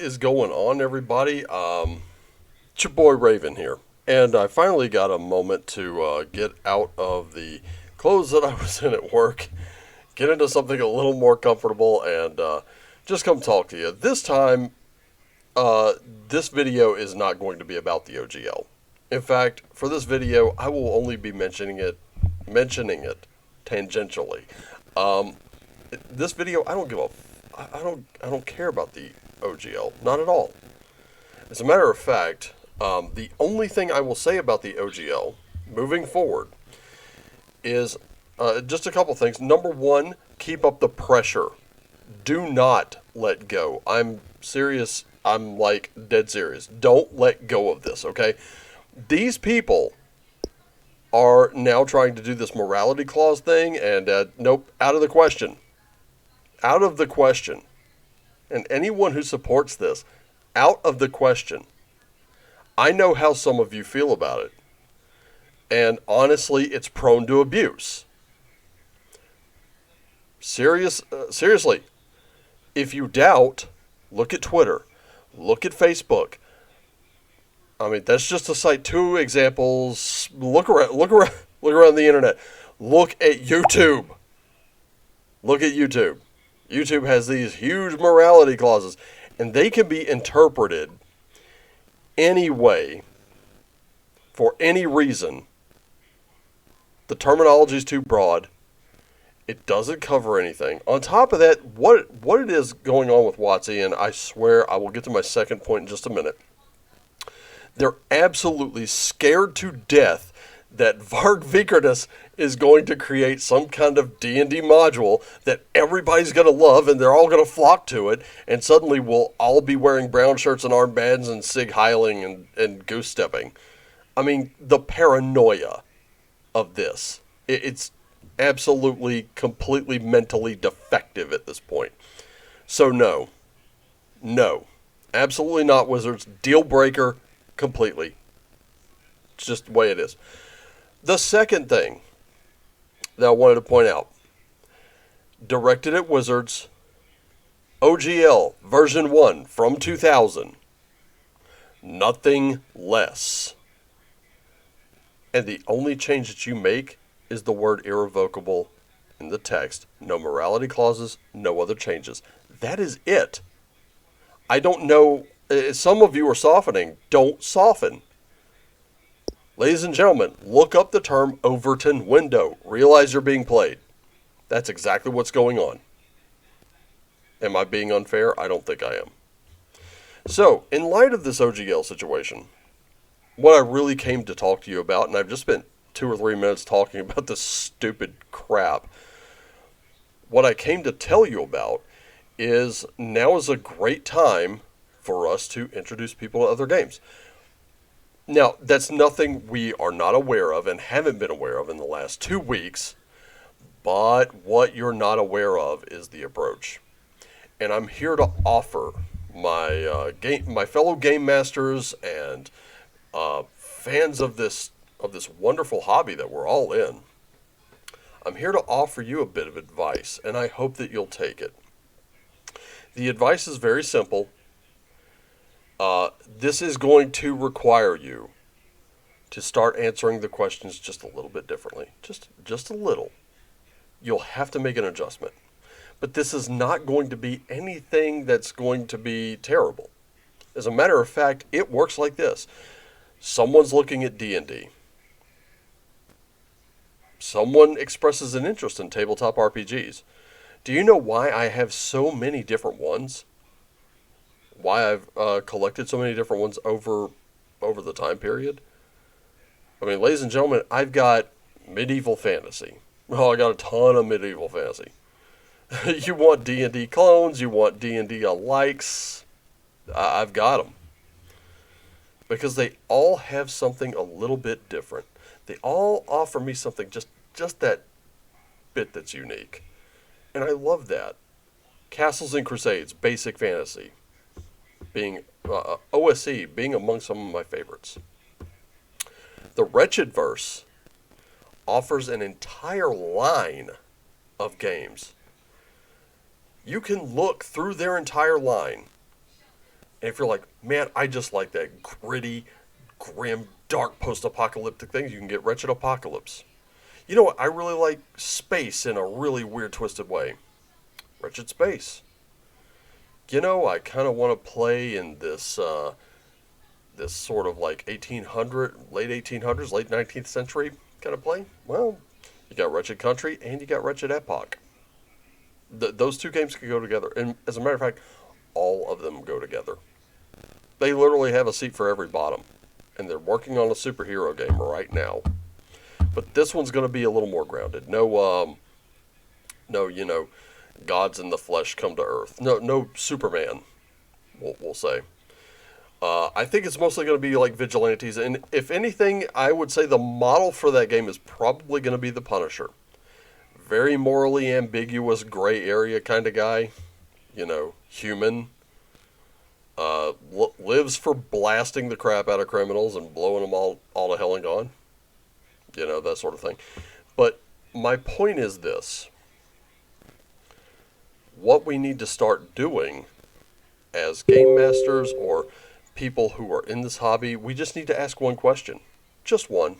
is going on, everybody? It's your boy Raven here, and I finally got a moment to get out of the clothes that I was in at work, get into something a little more comfortable, and just come talk to you. This time, this video is not going to be about the OGL. In fact, for this video, I will only be mentioning it tangentially. This video, I don't care about the OGL, not at all. As a matter of fact, the only thing I will say about the OGL moving forward is just a couple things. Number one, keep up the pressure. Do not let go. I'm serious. I'm like dead serious. Don't let go of this, okay? These people are now trying to do this morality clause thing, and nope, out of the question. Out of the question. And anyone who supports this, out of the question. I know how some of you feel about it. And honestly, it's prone to abuse. Seriously, if you doubt, look at Twitter. Look at Facebook. I mean, that's just to cite two examples. Look around the internet. Look at YouTube. Look at YouTube. YouTube has these huge morality clauses, and they can be interpreted any way, for any reason. The terminology is too broad. It doesn't cover anything. On top of that, what it is going on with WotC, and I swear I will get to my second point in just a minute. They're absolutely scared to death that Varg Vikernes is going to create some kind of D&D module that everybody's going to love and they're all going to flock to it, and suddenly we'll all be wearing brown shirts and armbands and sig heiling and goose stepping. I mean, the paranoia of this. It's absolutely, completely mentally defective at this point. So no, absolutely not, Wizards. Deal breaker completely. It's just the way it is. The second thing that I wanted to point out, directed at Wizards, OGL version 1 from 2000, nothing less. And the only change that you make is the word irrevocable in the text. No morality clauses, no other changes. That is it. I don't know, some of you are softening. Don't soften. Ladies and gentlemen, look up the term Overton window. Realize you're being played. That's exactly what's going on. Am I being unfair? I don't think I am. So, in light of this OGL situation, what I really came to talk to you about, and I've just spent 2 or 3 minutes talking about this stupid crap, what I came to tell you about is now is a great time for us to introduce people to other games. Now, that's nothing we are not aware of and haven't been aware of in the last 2 weeks, but what you're not aware of is the approach. And I'm here to offer my fellow game masters and fans of this wonderful hobby that we're all in. I'm here to offer you a bit of advice, and I hope that you'll take it. The advice is very simple. This is going to require you to start answering the questions just a little bit differently. Just a little. You'll have to make an adjustment. But this is not going to be anything that's going to be terrible. As a matter of fact, it works like this. Someone's looking at D&D. Someone expresses an interest in tabletop RPGs. Do you know why I have so many different ones? Why I've collected so many different ones over the time period? I mean, ladies and gentlemen, I've got medieval fantasy. Well, I got a ton of medieval fantasy. You want D&D clones, you want D&D alikes, I've got them. Because they all have something a little bit different. They all offer me something just that bit that's unique. And I love that. Castles and Crusades, basic fantasy. Being OSE being among some of my favorites. The Wretchedverse offers an entire line of games. You can look through their entire line And if you're like, man, I just like that gritty, grim, dark post-apocalyptic thing, you can get Wretched Apocalypse. You know what? I really like space in a really weird, twisted way. Wretched Space. You know, I kind of want to play in this sort of like 1800, late 1800s, late 19th century kind of play. Well, you got Wretched Country and you got Wretched Epoch. Those two games can go together. And as a matter of fact, all of them go together. They literally have a seat for every bottom. And they're working on a superhero game right now. But this one's going to be a little more grounded. No, gods in the flesh come to earth. No Superman, we'll say. I think it's mostly going to be like vigilantes. And if anything, I would say the model for that game is probably going to be the Punisher. Very morally ambiguous, gray area kind of guy. Human. Lives for blasting the crap out of criminals and blowing them all to hell and gone. That sort of thing. But my point is this. What we need to start doing as game masters or people who are in this hobby, we just need to ask one question. Just one.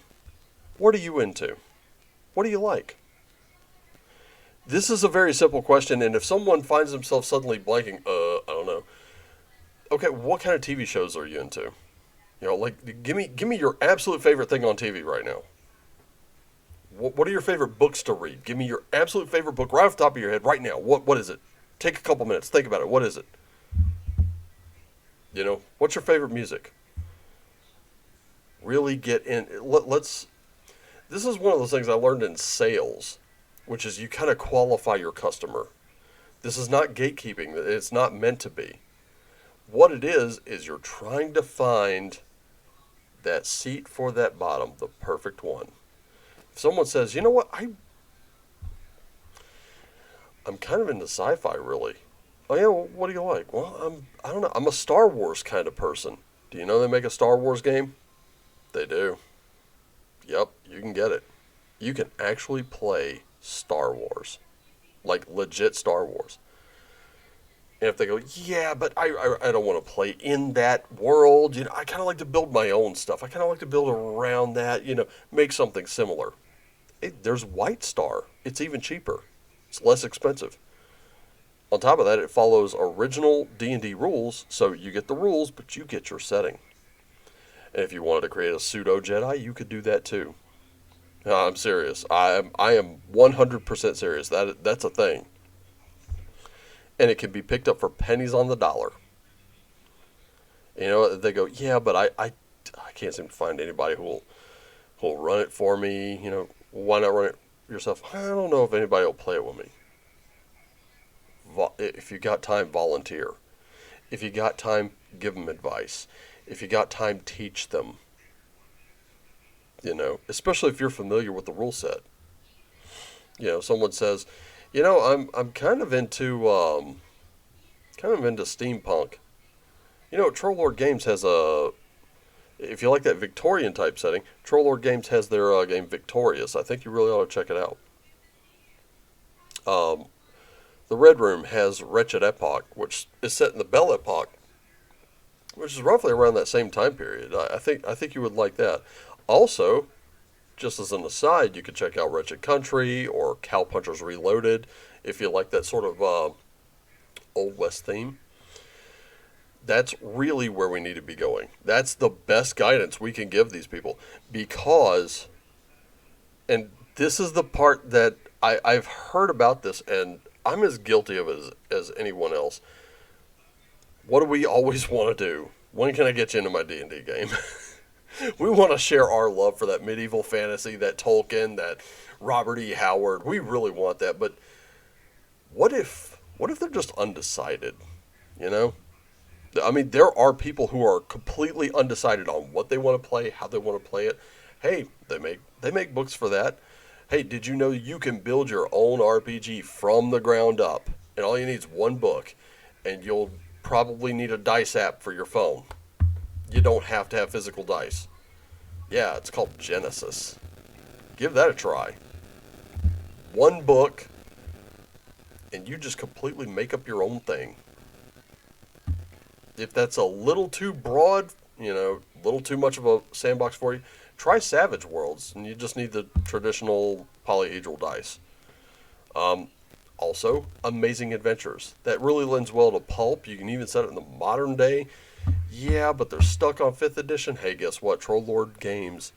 What are you into? What do you like? This is a very simple question, and if someone finds themselves suddenly blanking, I don't know. Okay, what kind of TV shows are you into? Give me your absolute favorite thing on TV right now. What are your favorite books to read? Give me your absolute favorite book right off the top of your head right now. What is it? Take a couple minutes. Think about it. What is it? What's your favorite music? Really get in. This is one of those things I learned in sales, which is you kind of qualify your customer. This is not gatekeeping. It's not meant to be. What it is you're trying to find that seat for that bottom, the perfect one. If someone says, you know what, I'm kind of into sci-fi, really. Oh yeah, well, what do you like? Well, I don't know. I'm a Star Wars kind of person. Do you know they make a Star Wars game? They do. Yep, you can get it. You can actually play Star Wars, like legit Star Wars. And if they go, yeah, but I don't want to play in that world. I kind of like to build my own stuff. I kind of like to build around that. Make something similar. There's White Star. It's even cheaper. It's less expensive. On top of that, it follows original D&D rules, so you get the rules, but you get your setting. And if you wanted to create a pseudo Jedi, you could do that too. No, I'm serious. I am 100% serious. That's a thing. And it can be picked up for pennies on the dollar. They go, yeah, but I can't seem to find anybody who'll run it for me. Why not run it yourself? I don't know if anybody will play it with me. If you got time, volunteer. If you got time, give them advice. If you got time, teach them. Especially if you're familiar with the rule set. Someone says, I'm kind of into steampunk. Troll Lord Games has if you like that Victorian type setting, Troll Lord Games has their game Victorious. I think you really ought to check it out. The Red Room has Wretched Epoch, which is set in the Belle Epoch, which is roughly around that same time period. I think you would like that. Also, just as an aside, you could check out Wretched Country or Cowpunchers Reloaded if you like that sort of Old West theme. That's really where we need to be going. That's the best guidance we can give these people because, and this is the part that I've heard about this and I'm as guilty of it as anyone else. What do we always want to do? When can I get you into my D&D game? We want to share our love for that medieval fantasy, that Tolkien, that Robert E. Howard. We really want that. But what if they're just undecided? I mean, there are people who are completely undecided on what they want to play, how they want to play it. Hey, they make books for that. Hey, did you know you can build your own RPG from the ground up? And all you need is one book. And you'll probably need a dice app for your phone. You don't have to have physical dice. Yeah, it's called Genesis. Give that a try. One book, and you just completely make up your own thing. If that's a little too broad, a little too much of a sandbox for you, try Savage Worlds, and you just need the traditional polyhedral dice. Also, Amazing Adventures. That really lends well to pulp. You can even set it in the modern day. Yeah, but they're stuck on 5th edition. Hey, guess what? Troll Lord Games,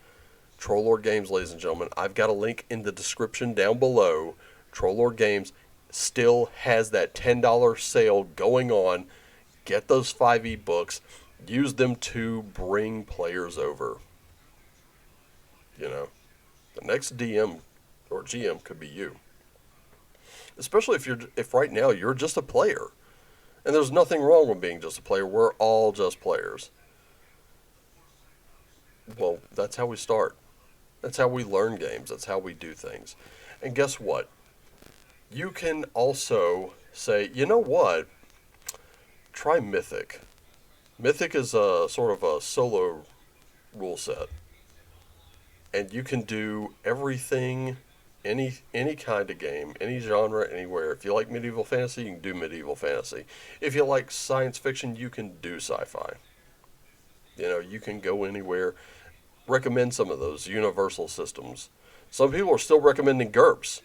ladies and gentlemen. I've got a link in the description down below. Troll Lord Games still has that $10 sale going on. Get those 5e books. Use them to bring players over. The next DM or GM could be you. Especially if right now you're just a player. And there's nothing wrong with being just a player. We're all just players. Well, that's how we start. That's how we learn games. That's how we do things. And guess what? You can also say, you know what? Try Mythic. Mythic is a sort of a solo rule set. And you can do everything, any kind of game, any genre, anywhere. If you like medieval fantasy, you can do medieval fantasy. If you like science fiction, you can do sci-fi. You can go anywhere. Recommend some of those universal systems. Some people are still recommending GURPS.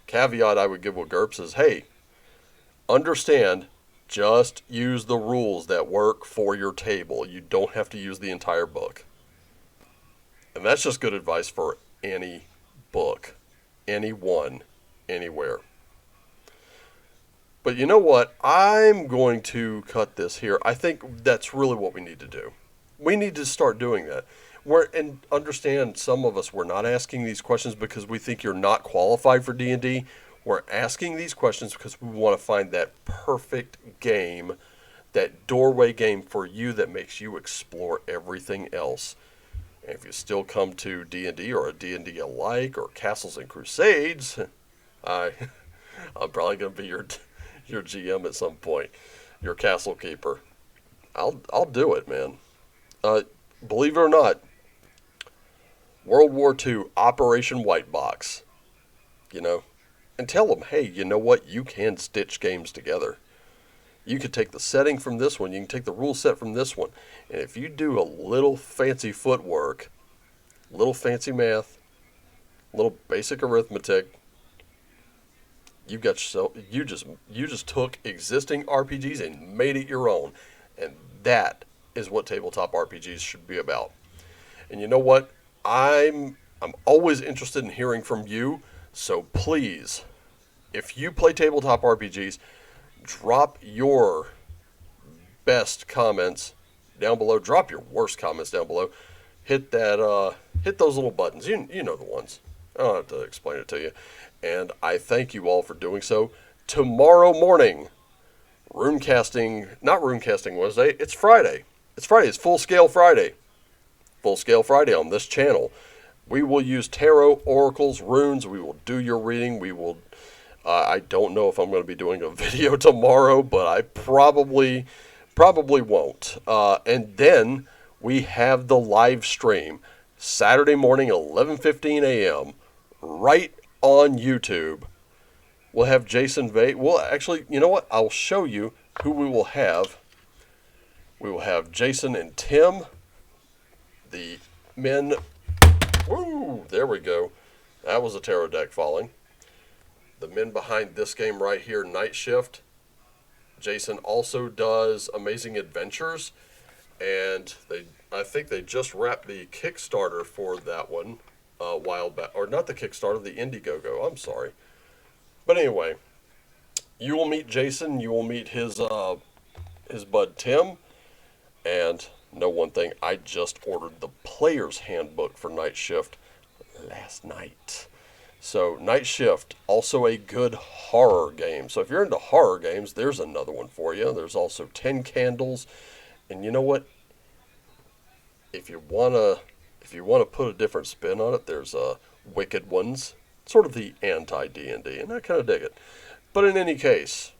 Caveat I would give with GURPS is, hey, understand, just use the rules that work for your table. You don't have to use the entire book. And that's just good advice for any book, anyone, anywhere. But you know what? I'm going to cut this here. I think that's really what we need to do. We need to start doing that. And understand, some of us, we're not asking these questions because we think you're not qualified for D&D. We're asking these questions because we want to find that perfect game, that doorway game for you that makes you explore everything else. And if you still come to D&D or a D&D alike or Castles and Crusades, I'm probably going to be your GM at some point, your castle keeper. I'll do it, man. Believe it or not, World War II, Operation White Box, and tell them, hey, you know what? You can stitch games together. You could take the setting from this one. You can take the rule set from this one. And if you do a little fancy footwork, little fancy math, little basic arithmetic, you just took existing RPGs and made it your own. And that is what tabletop RPGs should be about. And you know what? I'm always interested in hearing from you. So please, if you play tabletop RPGs, drop your best comments down below. Drop your worst comments down below. Hit those little buttons. You know the ones. I don't have to explain it to you. And I thank you all for doing so. Tomorrow morning, not Runecasting Wednesday, it's Friday. It's Full Scale Friday. Full Scale Friday on this channel. We will use tarot, oracles, runes. We will do your reading. We will. I don't know if I'm going to be doing a video tomorrow, but I probably won't. And then we have the live stream Saturday morning, 11:15 a.m. right on YouTube. We'll have Jason Well, actually, you know what? I'll show you who we will have. We will have Jason and Tim, the men. Woo! There we go. That was a tarot deck falling. The men behind this game right here, Night Shift. Jason also does Amazing Adventures, and I think they just wrapped the Kickstarter for that one a while back. Or not the Kickstarter, the Indiegogo. I'm sorry. But anyway, you will meet Jason. You will meet his bud Tim. And know one thing, I just ordered the Player's Handbook for Night Shift last night. So Night Shift, also a good horror game. So if you're into horror games, there's another one for you. There's also 10 Candles. And you know what? If you wanna put a different spin on it, there's Wicked Ones, sort of the anti-D&D, and I kind of dig it. But in any case,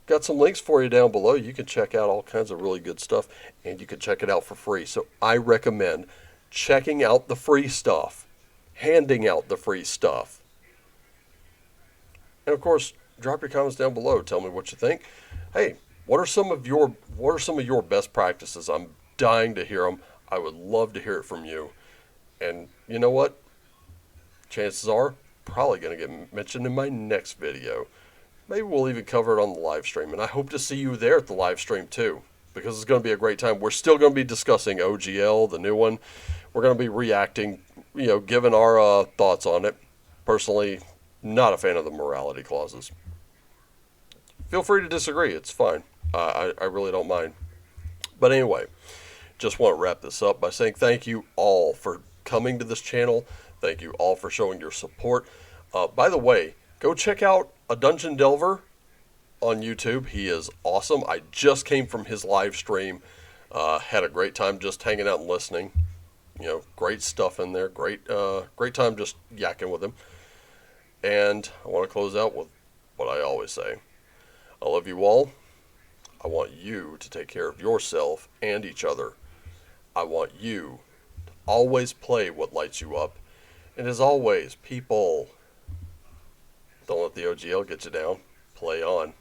got some links for you down below. You can check out all kinds of really good stuff, and you can check it out for free. So I recommend checking out the free stuff, handing out the free stuff. And of course, drop your comments down below. Tell me what you think. Hey, What are some of your best practices? I'm dying to hear them. I would love to hear it from you. And you know what? Chances are probably going to get mentioned in my next video. Maybe we'll even cover it on the live stream. And I hope to see you there at the live stream too, because it's going to be a great time. We're still going to be discussing OGL, the new one. We're going to be reacting, giving our thoughts on it. Personally, not a fan of the morality clauses. Feel free to disagree. It's fine. I really don't mind. But anyway, just want to wrap this up by saying thank you all for coming to this channel. Thank you all for showing your support. By the way, go check out A Dungeon Delver on YouTube. He is awesome. I just came from his live stream. Had a great time just hanging out and listening. Great stuff in there. Great time just yakking with him. And I want to close out with what I always say. I love you all. I want you to take care of yourself and each other. I want you to always play what lights you up. And as always, people, don't let the OGL get you down. Play on.